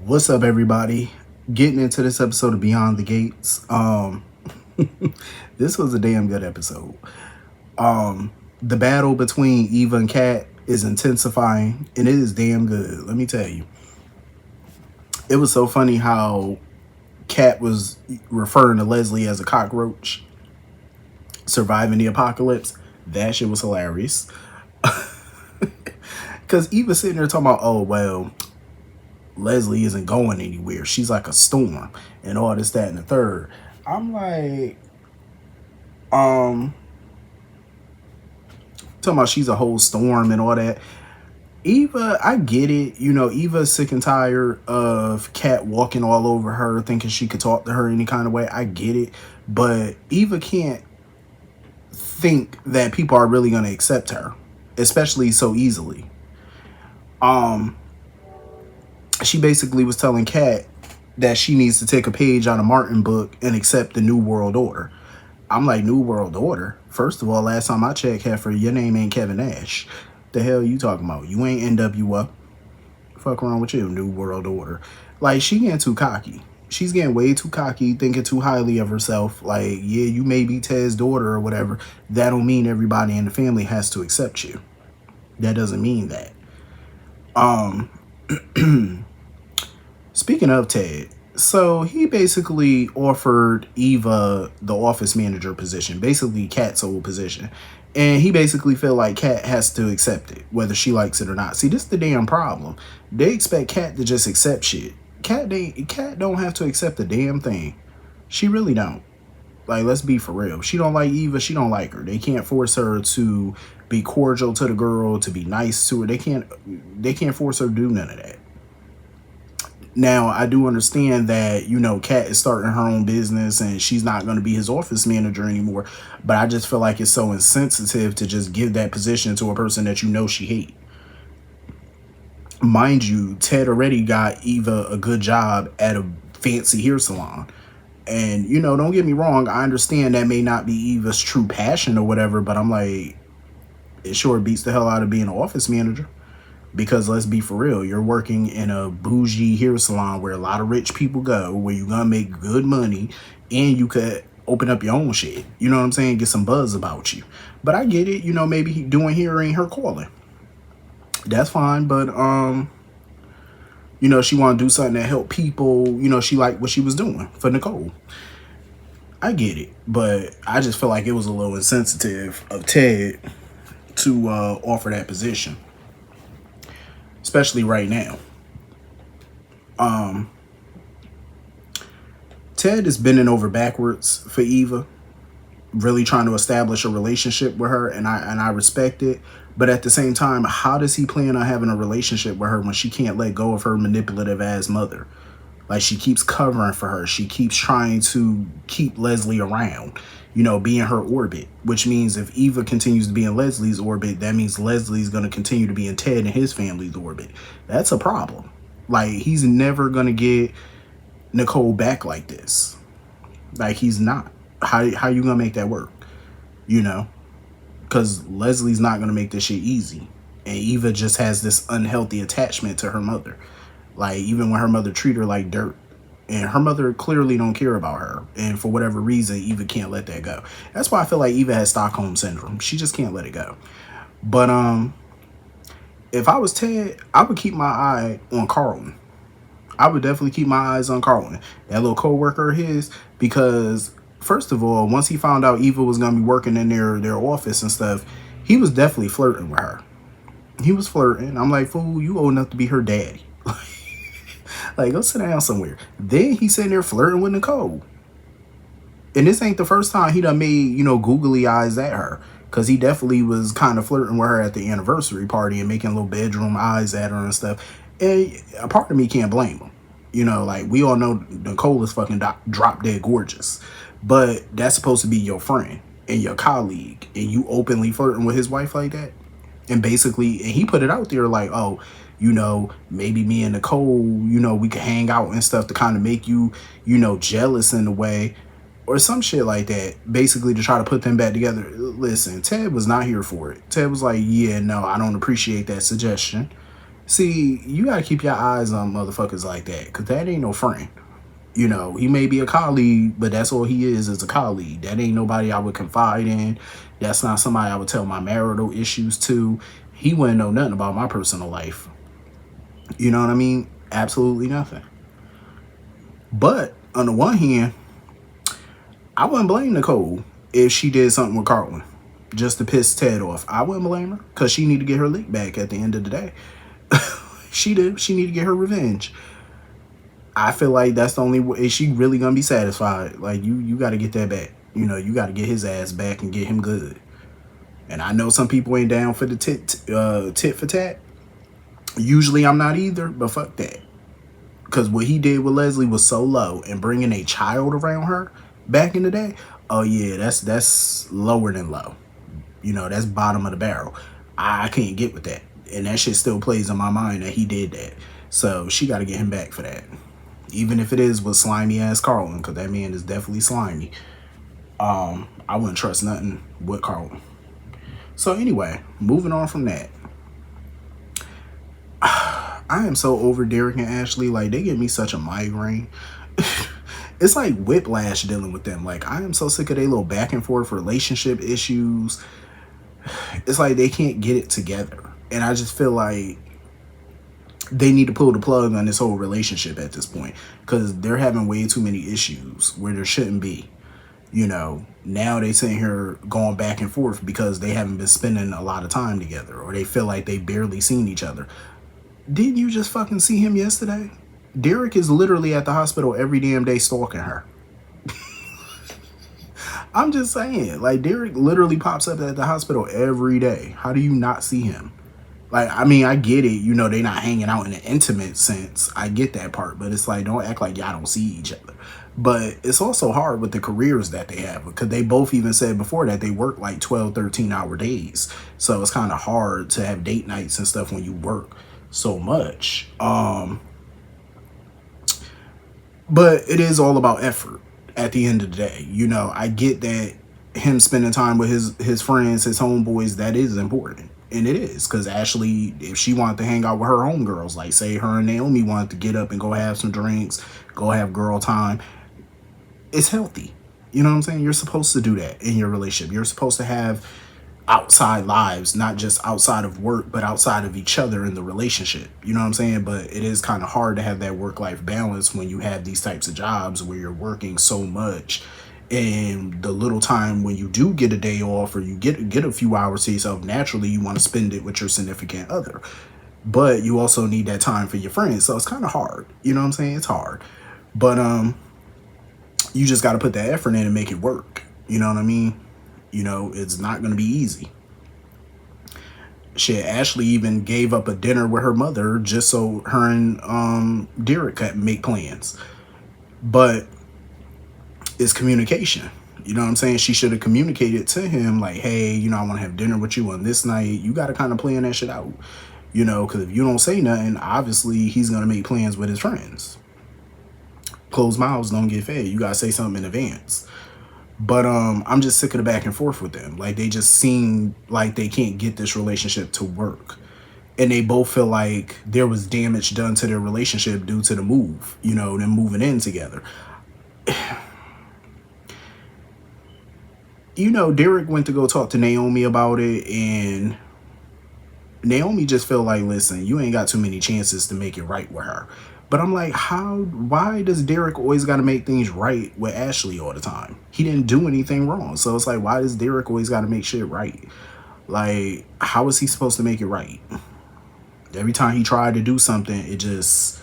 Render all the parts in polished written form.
What's up, everybody? Getting into this episode of Beyond the Gates. This was a damn good episode. The battle between Eva and Cat is intensifying, and it is damn good. Let me tell you, it was so funny how Cat was referring to Leslie as a cockroach surviving the apocalypse. That shit was hilarious. Because Eva sitting there talking about, oh well, Leslie isn't going anywhere. She's like a storm and all this, that, and the third. I'm like, talking about she's a whole storm and all that. Eva, I get it. You know, Eva's sick and tired of Cat walking all over her, thinking she could talk to her any kind of way. I get it. But Eva can't think that people are really going to accept her, especially so easily. She basically was telling Cat that she needs to take a page out of Martin book and accept the New World Order. I'm like, New World Order? First of all, last time I checked, Heifer, your name ain't Kevin Nash. The hell you talking about? You ain't NWO. Fuck wrong with you, New World Order. Like, she getting too cocky. She's getting way too cocky, thinking too highly of herself. Like, yeah, you may be Ted's daughter or whatever. That don't mean everybody in the family has to accept you. That doesn't mean that. Speaking of Ted, so he basically offered Eva the office manager position, basically Kat's old position. And he basically felt like Kat has to accept it, whether she likes it or not. See, this is the damn problem. They expect Kat to just accept shit. Kat don't have to accept a damn thing. She really don't. Like, let's be for real. She don't like Eva, she don't like her. They can't force her to be cordial to the girl, to be nice to her. They can't force her to do none of that. Now, I do understand that, you know, Kat is starting her own business and she's not going to be his office manager anymore. But I just feel like it's so insensitive to just give that position to a person that you know she hates. Mind you, Ted already got Eva a good job at a fancy hair salon. And, you know, don't get me wrong, I understand that may not be Eva's true passion or whatever, but I'm like, it sure beats the hell out of being an office manager. Because let's be for real, you're working in a bougie hair salon where a lot of rich people go, where you're going to make good money, and you could open up your own shit. You know what I'm saying? Get some buzz about you. But I get it. You know, maybe doing hair ain't her calling. That's fine. But, you know, she want to do something that help people. You know, she liked what she was doing for Nicole. I get it. But I just feel like it was a little insensitive of Ted to offer that position. Especially right now. Ted is bending over backwards for Eva, really trying to establish a relationship with her, and I respect it. But at the same time, how does he plan on having a relationship with her when she can't let go of her manipulative ass mother? Like, she keeps covering for her. She keeps trying to keep Leslie around, you know, be in her orbit, which means if Eva continues to be in Leslie's orbit, that means Leslie's going to continue to be in Ted and his family's orbit. That's a problem. Like, he's never going to get Nicole back like this. Like, he's not. How you going to make that work? You know? Because Leslie's not going to make this shit easy. And Eva just has this unhealthy attachment to her mother. Like, even when her mother treat her like dirt. And her mother clearly don't care about her. And for whatever reason, Eva can't let that go. That's why I feel like Eva has Stockholm Syndrome. She just can't let it go. But if I was Ted, I would keep my eye on Carlton. I would definitely keep my eyes on Carlton. That little co-worker of his. Because, first of all, once he found out Eva was going to be working in their office and stuff, he was definitely flirting with her. He was flirting. I'm like, fool, you old enough to be her daddy. Like, go sit down somewhere. Then he's sitting there flirting with Nicole. And this ain't the first time he done made, you know, googly eyes at her. Because he definitely was kind of flirting with her at the anniversary party and making little bedroom eyes at her and stuff. And a part of me can't blame him. You know, like, we all know Nicole is fucking drop dead gorgeous. But that's supposed to be your friend and your colleague. And you openly flirting with his wife like that? And basically, and he put it out there like, oh, you know, maybe me and Nicole, you know, we could hang out and stuff to kind of make you, you know, jealous in a way. Or some shit like that. Basically to try to put them back together. Listen, Ted was not here for it. Ted was like, yeah, no, I don't appreciate that suggestion. See, you gotta keep your eyes on motherfuckers like that, because that ain't no friend. You know, he may be a colleague, but that's all he is a colleague. That ain't nobody I would confide in. That's not somebody I would tell my marital issues to. He wouldn't know nothing about my personal life. You know what I mean? Absolutely nothing. But on the one hand, I wouldn't blame Nicole if she did something with Carlton just to piss Ted off. I wouldn't blame her, because she need to get her leak back at the end of the day. She did. She need to get her revenge. I feel like that's the only way. Is she really gonna be satisfied? Like, you got to get that back. You know, you got to get his ass back and get him good. And I know some people ain't down for the tit for tat. Usually I'm not either, but fuck that. Because what he did with Leslie was so low, and bringing a child around her back in the day, oh yeah, that's lower than low. You know, that's bottom of the barrel. I can't get with that. And that shit still plays in my mind that he did that. So she got to get him back for that. Even if it is with slimy ass Carlton, because that man is definitely slimy. I wouldn't trust nothing with Carlton. So anyway, moving on from that. I am so over Dererick and Ashley. Like, they give me such a migraine. It's like whiplash dealing with them. Like, I am so sick of their little back and forth relationship issues. It's like they can't get it together. And I just feel like they need to pull the plug on this whole relationship at this point, because they're having way too many issues where there shouldn't be. You know, now they sitting here going back and forth because they haven't been spending a lot of time together, or they feel like they barely seen each other. Didn't you just fucking see him yesterday? Dererick is literally at the hospital every damn day stalking her. I'm just saying, like, Dererick literally pops up at the hospital every day. How do you not see him? Like, I mean, I get it. You know, they not hanging out in an intimate sense. I get that part. But it's like, don't act like y'all don't see each other. But it's also hard with the careers that they have, because they both even said before that they work like 12, 13-hour days. So it's kind of hard to have date nights and stuff when you work so much. But it is all about effort at the end of the day. You know, I get that him spending time with his friends, his homeboys, that is important. And it is, because Ashley, if she wanted to hang out with her homegirls, like say her and Naomi wanted to get up and go have some drinks, go have girl time, it's healthy. You know what I'm saying? You're supposed to do that in your relationship. You're supposed to have outside lives, not just outside of work, but outside of each other in the relationship. You know what I'm saying? But it is kind of hard to have that work-life balance when you have these types of jobs where you're working so much, and the little time when you do get a day off, or you get a few hours to yourself, naturally you want to spend it with your significant other. But you also need that time for your friends. So it's kind of hard. You know what I'm saying? It's hard. But you just got to put that effort in and make it work. You know what I mean? You know, it's not going to be easy. Shit, Ashley even gave up a dinner with her mother just so her and Dererick could make plans. But it's communication. You know what I'm saying? She should have communicated to him like, hey, you know, I want to have dinner with you on this night. You got to kind of plan that shit out. You know, because if you don't say nothing, obviously he's going to make plans with his friends. Closed mouths don't get fed. You got to say something in advance. But I'm just sick of the back and forth with them. Like, they just seem like they can't get this relationship to work. And they both feel like there was damage done to their relationship due to the move, you know, them moving in together. You know, Dererick went to go talk to Naomi about it, and Naomi just felt like, listen, you ain't got too many chances to make it right with her. But I'm like, why does Dererick always got to make things right with Ashley all the time? He didn't do anything wrong. So it's like, why does Dererick always got to make shit right? Like, how is he supposed to make it right? Every time he tried to do something, it just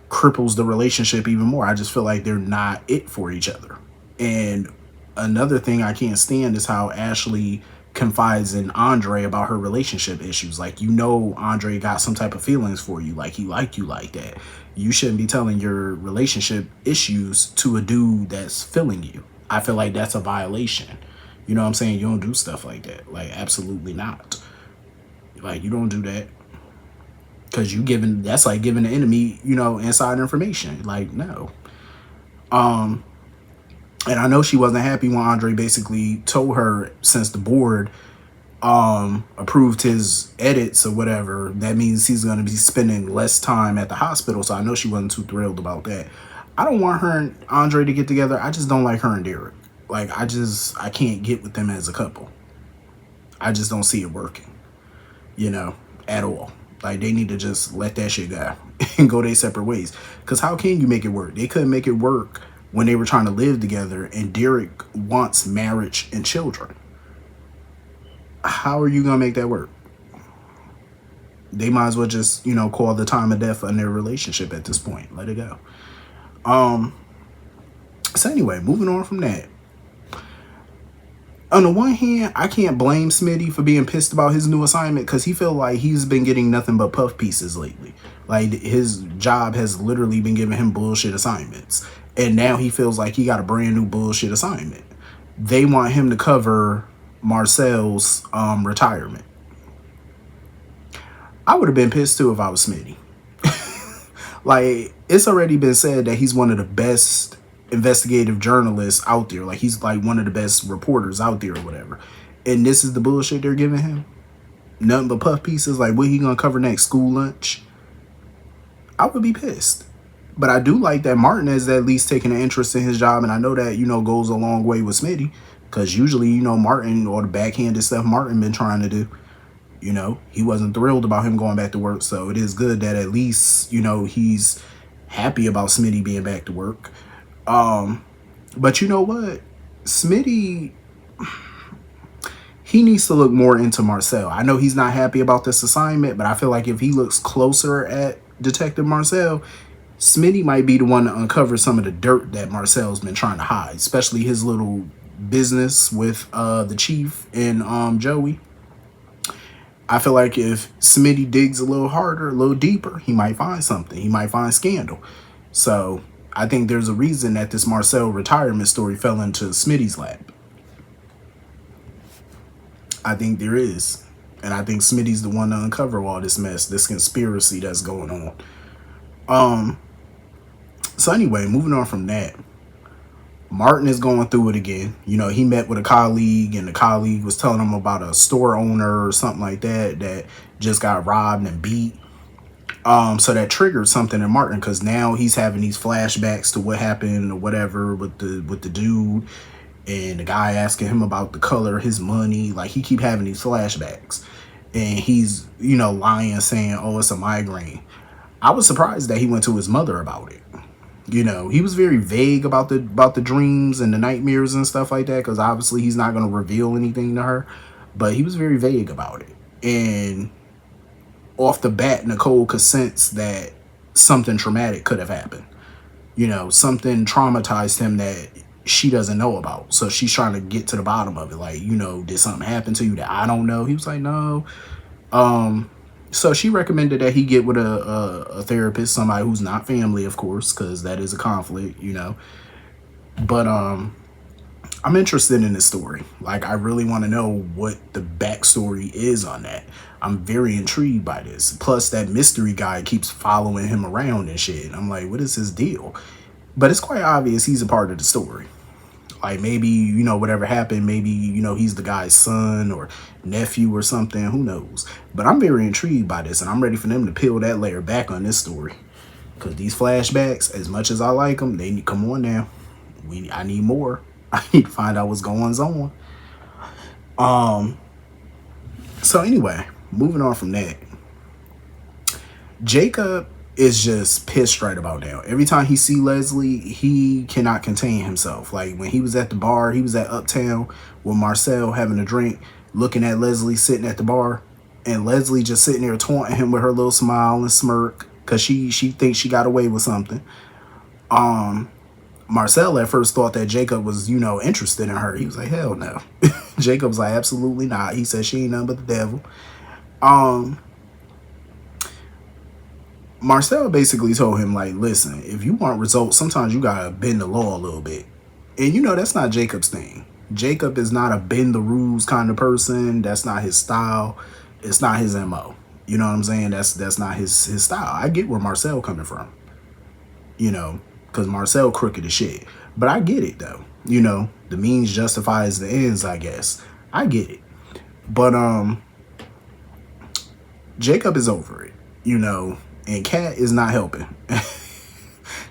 cripples the relationship even more. I just feel like they're not it for each other. And another thing I can't stand is how Ashley confides in Andre about her relationship issues. Like, you know, Andre got some type of feelings for you, like he liked you like that. You shouldn't be telling your relationship issues to a dude that's feeling you. I feel like that's a violation. You know what I'm saying? You don't do stuff like that. Like, absolutely not. Like, you don't do that, because that's like giving the enemy, you know, inside information. Like, no. And I know she wasn't happy when Andre basically told her, since the board approved his edits or whatever, that means he's going to be spending less time at the hospital. So I know she wasn't too thrilled about that. I don't want her and Andre to get together. I just don't like her and Derek. Like, I can't get with them as a couple. I just don't see it working, at all. Like, they need to just let that shit go and go their separate ways. Because how can you make it work? They couldn't make it work when they were trying to live together, and Derek wants marriage and children. How are you going to make that work? They might as well just, call the time of death on their relationship at this point. Let it go. So anyway, moving on from that. On the one hand, I can't blame Smitty for being pissed about his new assignment, because he feel like he's been getting nothing but puff pieces lately. Like, his job has literally been giving him bullshit assignments. And now he feels like he got a brand new bullshit assignment. They want him to cover Marcel's retirement. I would have been pissed too if I was Smitty. Like, it's already been said that he's one of the best investigative journalists out there. Like, he's like one of the best reporters out there or whatever. And this is the bullshit they're giving him? Nothing but puff pieces? Like, what he gonna cover next? School lunch? I would be pissed. But I do like that Martin has at least taken an interest in his job. And I know that, goes a long way with Smitty. Because usually, Martin, or the backhanded stuff Martin been trying to do, he wasn't thrilled about him going back to work. So it is good that at least, he's happy about Smitty being back to work. But you know what? Smitty, he needs to look more into Marcel. I know he's not happy about this assignment, but I feel like if he looks closer at Detective Marcel, Smitty might be the one to uncover some of the dirt that Marcel's been trying to hide, especially his little business with the chief and Joey. I feel like if Smitty digs a little harder, a little deeper, he might find something. He might find scandal. So I think there's a reason that this Marcel retirement story fell into Smitty's lap. I think there is. And I think Smitty's the one to uncover all this mess, this conspiracy that's going on. So anyway, moving on from that. Martin is going through it again. He met with a colleague, and the colleague was telling him about a store owner or something like that just got robbed and beat. So that triggered something in Martin, because now he's having these flashbacks to what happened or whatever with the dude, and the guy asking him about the color of his money. Like, he keep having these flashbacks, and he's lying, saying, oh, it's a migraine. I was surprised that he went to his mother about it. He was very vague about the dreams and the nightmares and stuff like that, because obviously he's not going to reveal anything to her, but he was very vague about it. And off the bat, Nicole could sense that something traumatic could have happened. Something traumatized him that she doesn't know about. So she's trying to get to the bottom of it. Like, did something happen to you that I don't know? He was like, no. So she recommended that he get with a therapist, somebody who's not family, of course, because that is a conflict, But I'm interested in this story. Like, I really want to know what the backstory is on that. I'm very intrigued by this. Plus, that mystery guy keeps following him around and shit. I'm like, what is his deal? But it's quite obvious he's a part of the story. Like, maybe, whatever happened, maybe, he's the guy's son or nephew or something. Who knows? But I'm very intrigued by this, and I'm ready for them to peel that layer back on this story. Because these flashbacks, as much as I like them, they need, come on now. I need more. I need to find out what's going on. So anyway, moving on from that. Jacob is just pissed right about now. Every time he see Leslie, he cannot contain himself. Like, when he was at the bar, he was at Uptown with Marcel having a drink, looking at Leslie sitting at the bar, and Leslie just sitting there taunting him with her little smile and smirk, because she thinks she got away with something. Marcel at first thought that Jacob was, interested in her. He was like, hell no. Jacob's like, absolutely not. He said she ain't nothing but the devil. Marcel basically told him, like, listen, if you want results, sometimes you gotta bend the law a little bit. And that's not Jacob's thing. Jacob is not a bend the rules kind of person. That's not his style. It's not his MO. You know what I'm saying? That's not his style. I get where Marcel coming from. Because Marcel crooked as shit. But I get it, though. The means justifies the ends, I guess. I get it. But Jacob is over it, you know, and Cat is not helping.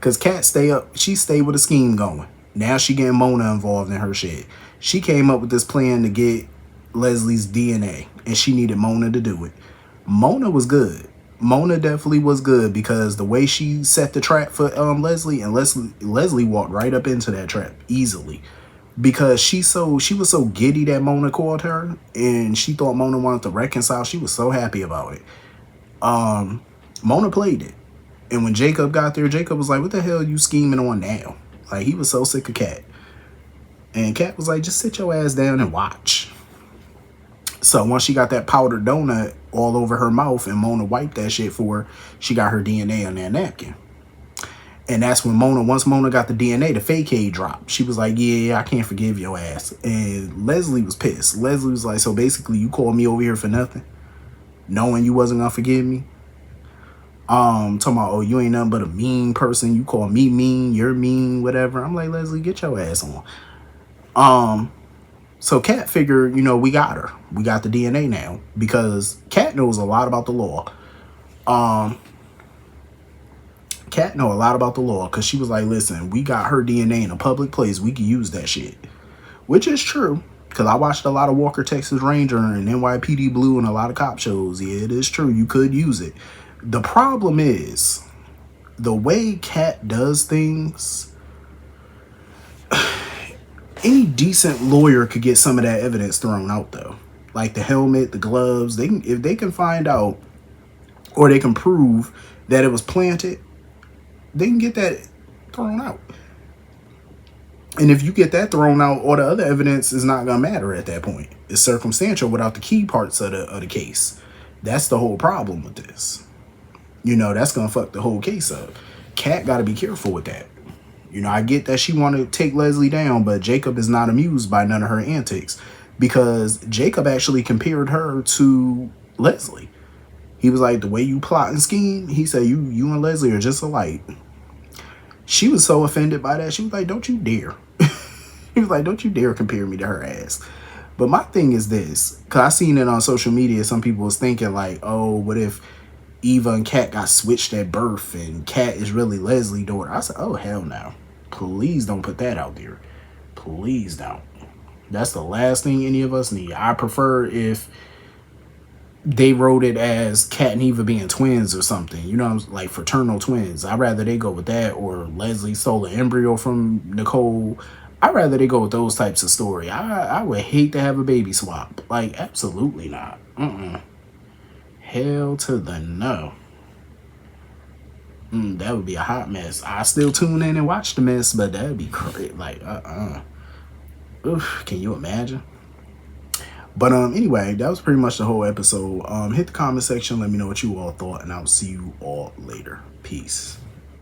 Cause Cat she stayed with a scheme going. Now she getting Mona involved in her shit. She came up with this plan to get Leslie's DNA, and she needed Mona to do it. Mona was good. Mona definitely was good because the way she set the trap for Leslie, and Leslie walked right up into that trap easily. Because she was so giddy that Mona called her, and she thought Mona wanted to reconcile. She was so happy about it. Mona played it. And when Jacob got there, Jacob was like, what the hell are you scheming on now? Like, he was so sick of Cat. And Cat was like, just sit your ass down and watch. So once she got that powdered donut all over her mouth and Mona wiped that shit for her, she got her DNA on that napkin. And that's when once Mona got the DNA, the fake aid dropped. She was like, yeah, I can't forgive your ass. And Leslie was pissed. Leslie was like, so basically you called me over here for nothing? Knowing you wasn't gonna forgive me? Talking about, oh, you ain't nothing but a mean person. You call me mean, you're mean, whatever. I'm like, Leslie, get your ass on. So Cat figured, you know, we got her. We got the DNA now. Because Cat knows a lot about the law. Cat know a lot about the law because she was like, listen, we got her DNA in a public place. We can use that shit. Which is true. Because I watched a lot of Walker, Texas Ranger and NYPD Blue and a lot of cop shows. Yeah, it is true. You could use it. The problem is the way Cat does things. Any decent lawyer could get some of that evidence thrown out, though. Like the helmet, the gloves. If they can find out or they can prove that it was planted, they can get that thrown out. And if you get that thrown out, all the other evidence is not going to matter at that point. It's circumstantial without the key parts of the case. That's the whole problem with this. You know, that's going to fuck the whole case up. Cat got to be careful with that. You know, I get that she wanted to take Leslie down, but Jacob is not amused by none of her antics. Because Jacob actually compared her to Leslie. He was like, the way you plot and scheme, he said, you and Leslie are just alike. She was so offended by that. She was like, don't you dare. He was like, don't you dare compare me to her ass. But my thing is this. Because I seen it on social media. Some people was thinking like, oh, what if Eva and Cat got switched at birth and Cat is really Leslie's daughter? I said, oh, hell no. Please don't put that out there. Please don't. That's the last thing any of us need. I prefer if they wrote it as Cat and Eva being twins or something, you know, like fraternal twins. I'd rather they go with that, or Leslie stole an embryo from Nicole. I'd rather they go with those types of story. I would hate to have a baby swap. Like, absolutely not. Hell to the no. That would be a hot mess. I still tune in and watch the mess, but that would be crazy. Like, Oof, can you imagine? But anyway, that was pretty much the whole episode. Hit the comment section, let me know what you all thought, and I'll see you all later. Peace.